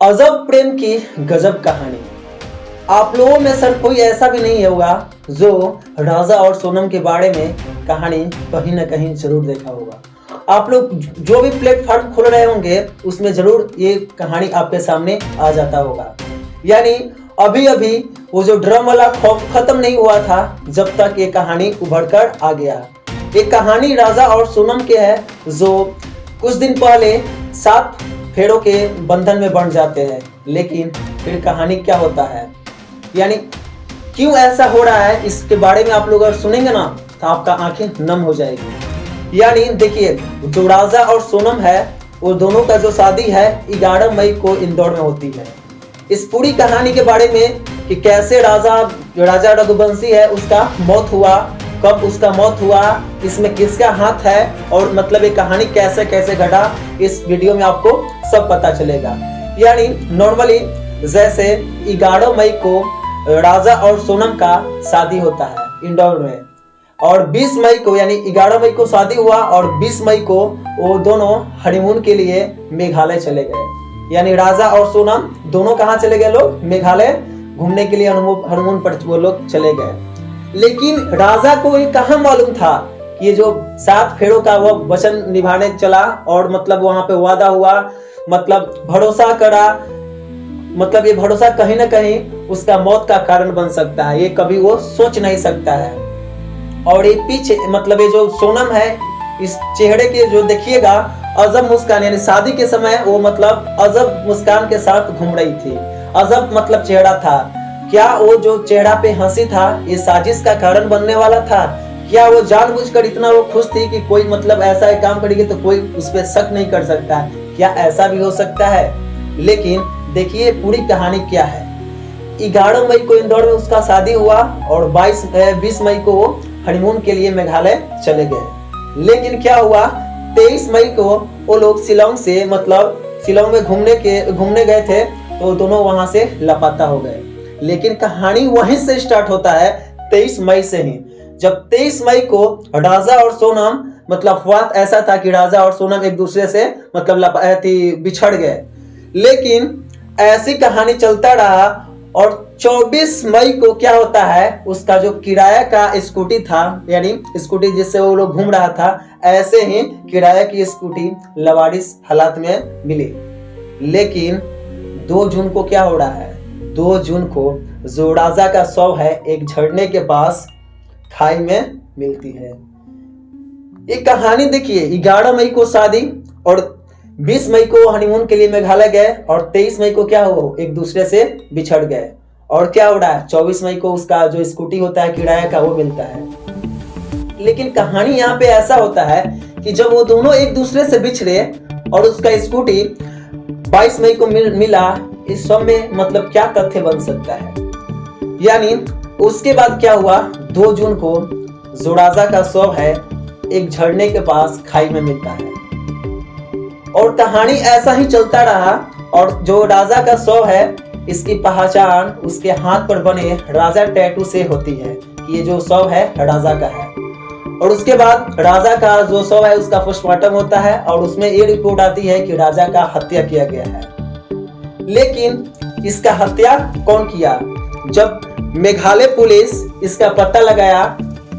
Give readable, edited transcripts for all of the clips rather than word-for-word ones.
अजब प्रेम की गजब कहानी। आप लोगों में सर कोई ऐसा भी नहीं होगा जो राजा और सोनम के बारे में कहानी कहीं ना कहीं जरूर देखा होगा। आप लोग जो भी प्लेटफॉर्म खोल रहे होंगे उसमें जरूर ये कहानी आपके सामने आ जाता होगा। यानी अभी अभी वो जो ड्रम वाला खौफ खत्म नहीं हुआ था जब तक ये कहानी उभर कर आ गया। ये कहानी राजा और सोनम के है जो कुछ दिन पहले 7 फेरों के बंधन में बंध जाते हैं। लेकिन फिर कहानी क्या होता है, यानी क्यों ऐसा हो रहा है, इसके बारे में आप लोग अगर सुनेंगे ना तो आपका आंखें नम हो जाएगी। यानी देखिए, जो राजा और सोनम है वो दोनों का जो शादी है 11 मई को इंदौर में होती है। इस पूरी कहानी के बारे में कि कैसे राजा रघुवंशी है उसका मौत हुआ, कब उसका मौत हुआ, इसमें किसका हाथ है और मतलब ये कहानी कैसे कैसे घटा, इस वीडियो में आपको सब पता चलेगा। यानी नॉर्मली जैसे 11 मई को राजा और सोनम का शादी होता है इंदौर में, और 20 मई को यानी 11 मई को शादी हुआ और 20 मई को वो दोनों हनीमून के लिए मेघालय चले गए। यानी राजा और सोनम दोनों कहाँ चले गए, लोग मेघालय घूमने के लिए हनीमून पर वो लोग चले गए। लेकिन राजा को ये कहाँ मालूम था कि ये जो 7 फेरों का वो वचन निभाने चला और मतलब वहां पे वादा हुआ, मतलब भरोसा करा, मतलब ये भरोसा कहीं ना कहीं उसका मौत का कारण बन सकता है, ये कभी वो सोच नहीं सकता है। और ये पीछे मतलब ये जो सोनम है इस चेहरे के जो देखिएगा अजब मुस्कान, यानी शादी के समय वो मतलब अजब मुस्कान के साथ घूम रही थी। अजब मतलब चेहरा था। क्या वो जो चेहरा पे हंसी था ये साजिश का कारण बनने वाला था? क्या वो जानबूझकर इतना वो खुश थी कि कोई मतलब ऐसा एक काम करेगी तो कोई उस पर शक नहीं कर सकता? क्या ऐसा भी हो सकता है? लेकिन देखिए पूरी कहानी क्या है। 11 मई को इंदौर में उसका शादी हुआ और 20 मई को वो हनीमून के लिए मेघालय चले गए। लेकिन क्या हुआ, 23 मई को वो लोग शिलोंग से मतलब शिलोंग में घूमने गए थे तो दोनों वहां से लापता हो गए। लेकिन कहानी वहीं से स्टार्ट होता है 23 मई से ही, जब 23 मई को राजा और सोनम मतलब बात ऐसा था कि राजा और सोनम एक दूसरे से मतलब बिछड़ गए। लेकिन ऐसी कहानी चलता रहा और 24 मई को क्या होता है, उसका जो किराया का स्कूटी था, यानी स्कूटी जिससे वो लोग घूम रहा था, ऐसे ही किराया की स्कूटी लवारिस हालात में मिली। लेकिन 2 जून को क्या हो रहा है, 2 जून को जो राजा का शव है एक झरने के पास खाई में मिलती है। ये कहानी देखिए, 11 मई को शादी और 20 मई को हनीमून के लिए मेघालय गए और 23 मई को क्या हुआ, एक दूसरे से बिछड़ गए। और क्या हो रहा है, 24 मई को उसका जो स्कूटी होता है किराया का वो मिलता है। लेकिन कहानी यहाँ पे ऐसा होता है कि जब वो दोनों एक दूसरे से बिछड़े और उसका स्कूटी 22 मई को मिला, इस सब में मतलब क्या तथ्य बन सकता है। यानी उसके बाद क्या हुआ, 2 जून को जो राजा का शव है एक झरने के पास खाई में मिलता है और कहानी ऐसा ही चलता रहा। और जो राजा का शव है इसकी पहचान उसके हाथ पर बने राजा टैटू से होती है कि ये जो शव है राजा का है। और उसके बाद राजा का जो शव है उसका पोस्टमार्टम होता है और उसमें ये रिपोर्ट आती है कि राजा का हत्या किया गया है। लेकिन इसका हत्या कौन किया, जब मेघालय पुलिस इसका पता लगाया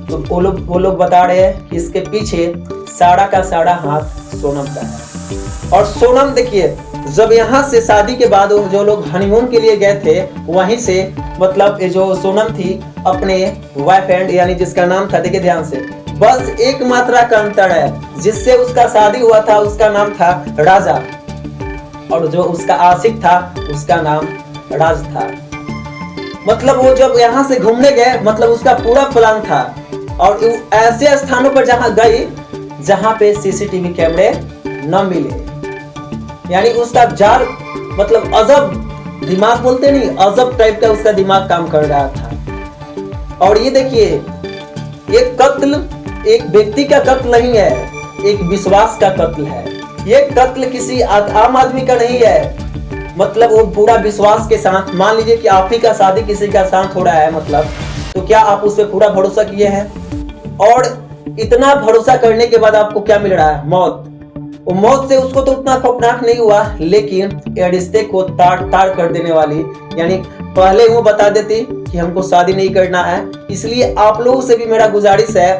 तो वो लोग बता रहे हैं कि इसके पीछे सारा का सारा हाथ सोनम का है। और सोनम देखिए, जब यहाँ से शादी के बाद जो लोग हनीमून के लिए गए थे वहीं से मतलब ये जो सोनम थी अपने बॉयफ्रेंड यानी जिसका नाम था, देखिए ध्यान से, बस एक मात्रा का अंतर है, जिससे उसका शादी हुआ था उसका नाम था राजा और जो उसका आशिक था उसका नाम राज था। मतलब वो जब यहाँ से घूमने गए मतलब उसका पूरा प्लान था और ऐसे स्थानों पर जहाँ गई जहाँ पे सीसीटीवी कैमरे न मिले। यानी उसका जाल मतलब अजब दिमाग बोलते नहीं, अजब टाइप का उसका दिमाग काम कर रहा था। और ये देखिए, ये कत्ल एक व्यक्ति का कत्ल नहीं है, एक विश्वास का कत्ल है। ये कत्ल किसी आम आदमी का नहीं है, मतलब वो पूरा विश्वास के साथ, मान लीजिए कि आप ही का शादी किसी का साथ हो रहा है मतलब, तो क्या आप उस पर पूरा भरोसा किए हैं? और इतना भरोसा करने के बाद आपको क्या मिल रहा है, मौत। वो मौत से उसको तो उतना खौफनाक नहीं हुआ, लेकिन ये रिश्ते को तार तार कर देने वाली, यानी पहले वो बता देती कि हमको शादी नहीं करना है। इसलिए आप लोगों से भी मेरा गुजारिश है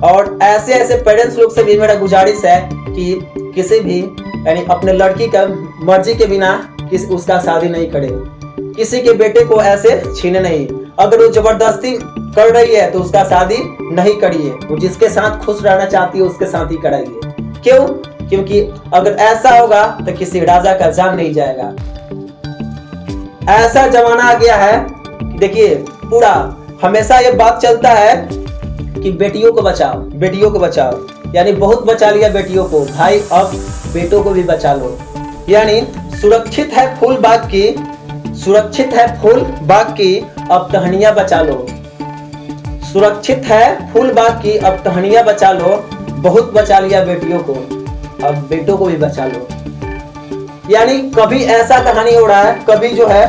और ऐसे ऐसे पेरेंट्स लोग से भी मेरा गुजारिश है कि किसी भी यानी अपने लड़की का मर्जी के बिना उसका शादी नहीं करे, किसी के बेटे को ऐसे छीने नहीं। अगर वो जबरदस्ती कर रही है तो उसका शादी नहीं करिए, वो जिसके साथ खुश रहना चाहती है उसके साथ ही कराइए। क्यों? क्योंकि अगर ऐसा होगा तो किसी राजा का जान नहीं जाएगा। ऐसा जमाना आ गया है, देखिए पूरा हमेशा ये बात चलता है कि बेटियों को बचाओ, बेटियों को बचाओ, यानी बहुत बचा लिया बेटियों को, भाई अब बेटों को भी बचा लो। यानी सुरक्षित है फूल बाग की, सुरक्षित है फूल बाग की, अब टहनियां बचा लो। सुरक्षित है फूल बाग की, अब टहनियां बचा लो। बहुत बचा लिया बेटियों को, अब बेटों को भी बचा लो। यानी कभी ऐसा कहानी हो रहा है, कभी जो है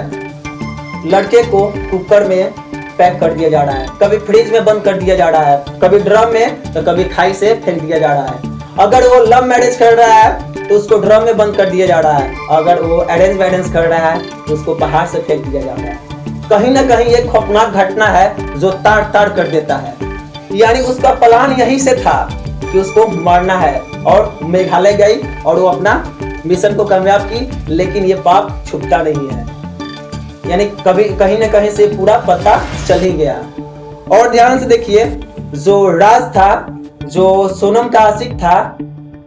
लड़के को कुकर में पैक कर दिया जा रहा है, कभी फ्रिज में बंद कर दिया जा रहा है, कभी ड्रम में तो कभी खाई से फेंक दिया जा रहा है। अगर वो लव मैरिज कर रहा है तो उसको ड्रम में बंद कर दिया जा रहा है, अगर वो अरेंज मैरिज कर रहा है तो उसको पहाड़ से फेंक दिया जा रहा है। कहीं ना कहीं एक खौफनाक घटना है जो तार तार कर देता है। यानी उसका प्लान यही से था कि उसको मारना है, और मेघालय गई और वो अपना मिशन को कामयाब की, लेकिन ये पाप छुपता नहीं है। यानी कभी कहीं ना कहीं से पूरा पता चल ही गया। और ध्यान से देखिए, जो राज था, जो सोनम का आशिक था,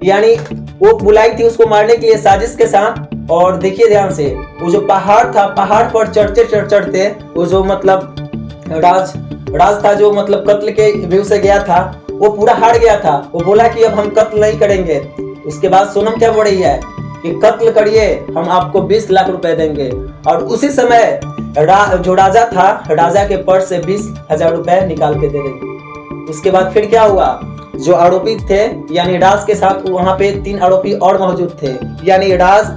यानी वो बुलाई थी उसको मारने के लिए साजिश के साथ। और देखिए ध्यान से, वो जो पहाड़ था, पहाड़ पर चढ़ते चढ़ते वो जो मतलब राज था, जो मतलब कत्ल के व्यू से गया था, वो पूरा हार गया था। वो बोला कि अब हम कत्ल नहीं करेंगे। उसके बाद सोनम क्या बोल रही है कि कत्ल करिए, हम आपको 20 लाख रुपए देंगे। और उसी समय जो राजा था, राजा के पर्स से 20,000 रुपए निकाल के दे देंगे। उसके बाद फिर क्या हुआ, जो आरोपी थे, यानी राज के साथ वहां पे 3 आरोपी और मौजूद थे। यानी राज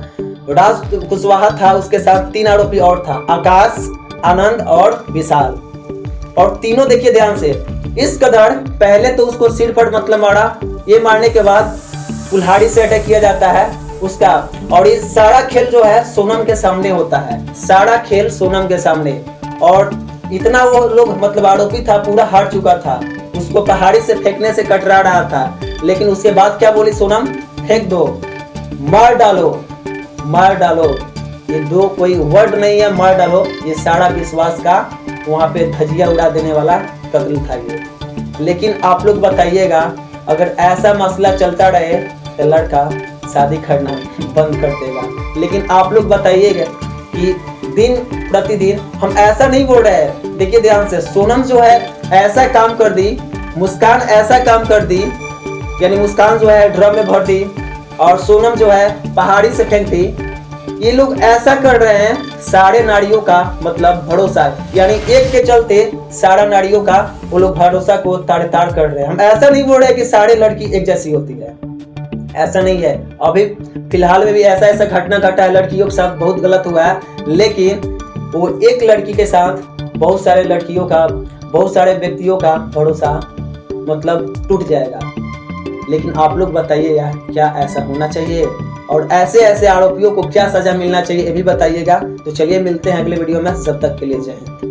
कुशवाहा था, उसके साथ 3 आरोपी और था, आकाश, आनंद और विशाल। और तीनों देखिए ध्यान से, इस कदर पहले तो उसको सिर पर मतलब मारा, ये मारने के बाद कुल्हाड़ी से अटैक किया जाता है उसका। और ये सारा खेल जो है सोनम के सामने होता है, सारा खेल सोनम के सामने। और इतना वो लोग मतलब आरोपी था, पूरा हार चुका था, उसको पहाड़ी से फेंकने से कतरा रहा था। लेकिन उसके बाद क्या बोली सोनम, फेंक दो, मार डालो, मार डालो। ये दो कोई वर्ड नहीं है, मार डालो। ये सारा विश्वास का वहां पे धजिया उड़ा देने वाला कत्ल था ये। लेकिन आप लोग बताइएगा, अगर ऐसा मसला चलता रहे तो लड़का शादी करना बंद कर देगा। लेकिन आप लोग बताइएगा कि दिन प्रतिदिन हम ऐसा नहीं बोल रहे हैं। देखिए ध्यान से, सोनम जो है ऐसा काम कर दी, मुस्कान ऐसा काम कर दी, यानी मुस्कान जो है ड्रम में भर दी और सोनम जो है पहाड़ी से फेंक दी। ये लोग ऐसा कर रहे हैं, सारे नारियों का मतलब भरोसा, यानी एक के चलते सारा नारियों का वो लोग भरोसा को ताड़ ताड़ कर रहे हैं। हम ऐसा नहीं बोल रहे कि सारे लड़की एक जैसी होती है, ऐसा नहीं है। अभी फिलहाल में भी ऐसा ऐसा घटना घटा है, लड़कियों के साथ बहुत गलत हुआ है। लेकिन वो एक लड़की के साथ बहुत सारे लड़कियों का, बहुत सारे व्यक्तियों का भरोसा मतलब टूट जाएगा। लेकिन आप लोग बताइए यार, क्या ऐसा होना चाहिए? और ऐसे ऐसे आरोपियों को क्या सजा मिलना चाहिए, ये भी बताइएगा। तो चलिए मिलते हैं अगले वीडियो में, तब तक के लिए जय हिंद।